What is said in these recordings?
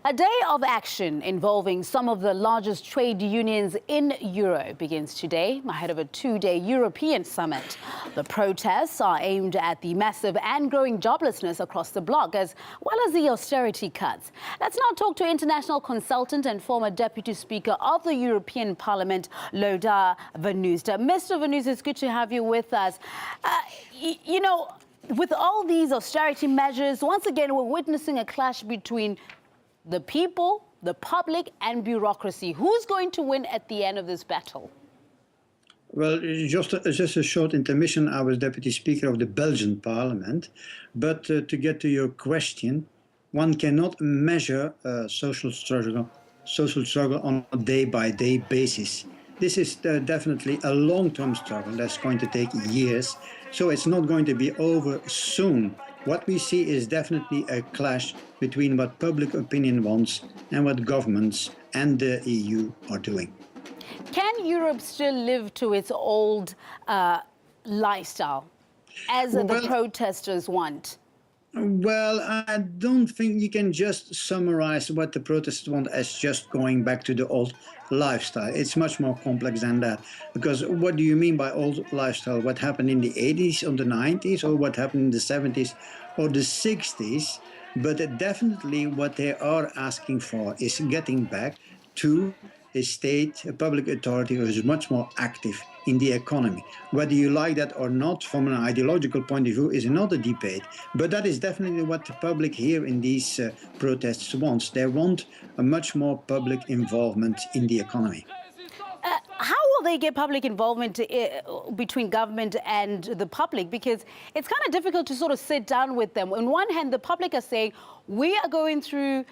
A day of action involving some of the largest trade unions in Europe begins today, ahead of a two-day European summit. The protests are aimed at the massive and growing joblessness across the bloc, as well as the austerity cuts. Let's now talk to international consultant and former Deputy Speaker of the European Parliament, Loda Vanoost. Mr. Vanoost, it's good to have you with us. With all these austerity measures, once again, we're witnessing a clash between the people, the public, and bureaucracy. Who's going to win at the end of this battle? Well, just a short intermission. I was Deputy Speaker of the Belgian Parliament. But to get to your question, one cannot measure social struggle on a day-by-day basis. This is definitely a long-term struggle that's going to take years, so it's not going to be over soon. What we see is definitely a clash between what public opinion wants and what governments and the EU are doing. Can Europe still live to its old lifestyle, as the protesters want? Well, I don't think you can just summarize what the protesters want as just going back to the old lifestyle. It's much more complex than that. Because what do you mean by old lifestyle? What happened in the 80s or the 90s, or what happened in the 70s or the 60s? But definitely what they are asking for is getting back to a state, a public authority who is much more active in the economy. Whether you like that or not from an ideological point of view is another debate, but that is definitely what the public here in these protests wants. They want a much more public involvement in the economy. How will they get public involvement between government and the public? Because it's kind of difficult to sort of sit down with them. On one hand, the public are saying, we are going through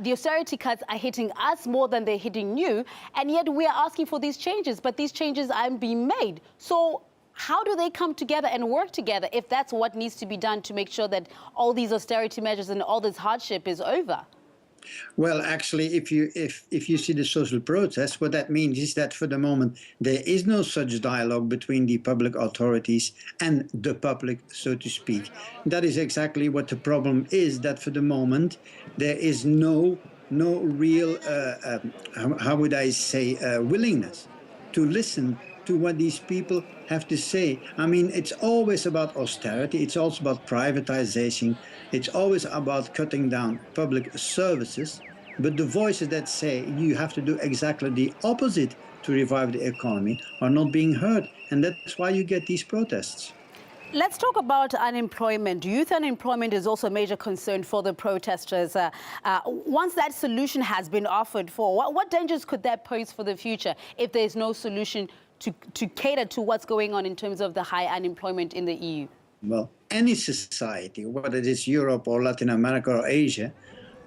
the austerity cuts are hitting us more than they're hitting you, and yet we are asking for these changes, but these changes aren't being made. So how do they come together and work together if that's what needs to be done to make sure that all these austerity measures and all this hardship is over? Well, actually, if you see the social protest, what that means is that for the moment there is no such dialogue between the public authorities and the public, so to speak. That is exactly what the problem is, that for the moment there is no real, how would I say, willingness to listen to what these people have to say. I mean, it's always about austerity, it's also about privatization, it's always about cutting down public services, but the voices that say you have to do exactly the opposite to revive the economy are not being heard, and that's why you get these protests. Let's talk about unemployment. Youth unemployment is also a major concern for the protesters. Once that solution has been offered for, what dangers could that pose for the future if there's no solution to cater to what's going on in terms of the high unemployment in the EU? Well, any society, whether it is Europe or Latin America or Asia,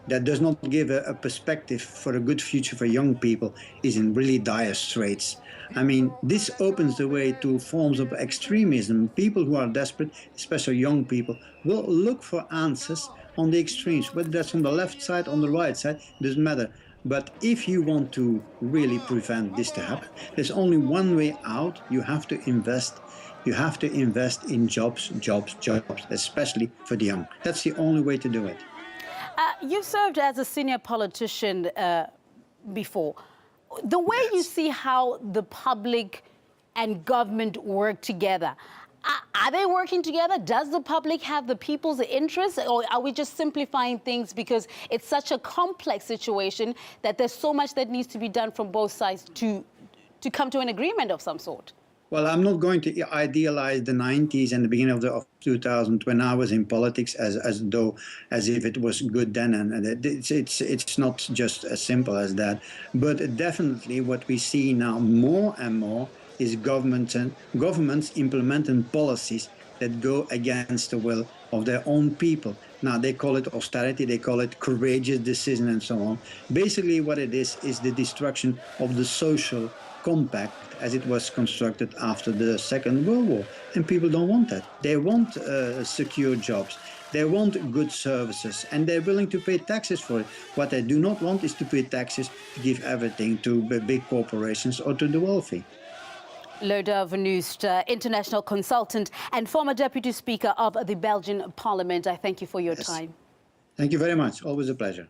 that does not give a perspective for a good future for young people is in really dire straits. I mean, this opens the way to forms of extremism. People who are desperate, especially young people, will look for answers on the extremes, whether that's on the left side, on the right side, doesn't matter. But if you want to really prevent this to happen, there's only one way out. You have to invest. You have to invest in jobs, especially for the young. That's the only way to do it. You've served as a senior politician before. The way you see how the public and government work together, are they working together? Does the public have the people's interest, or are we just simplifying things because it's such a complex situation that there's so much that needs to be done from both sides to come to an agreement of some sort? Well, I'm not going to idealize the 90s and the beginning of 2000 when I was in politics as if it was good then, and it's not just as simple as that. But definitely what we see now more and more is governments implementing policies that go against the will of their own people. Now, they call it austerity, they call it courageous decision and so on. Basically what it is the destruction of the social compact as it was constructed after the Second World War. And people don't want that. They want secure jobs. They want good services, and they're willing to pay taxes for it. What they do not want is to pay taxes to give everything to big corporations or to the wealthy. Loda Vanoost, international consultant and former Deputy Speaker of the Belgian Parliament. I thank you for your time. Thank you very much. Always a pleasure.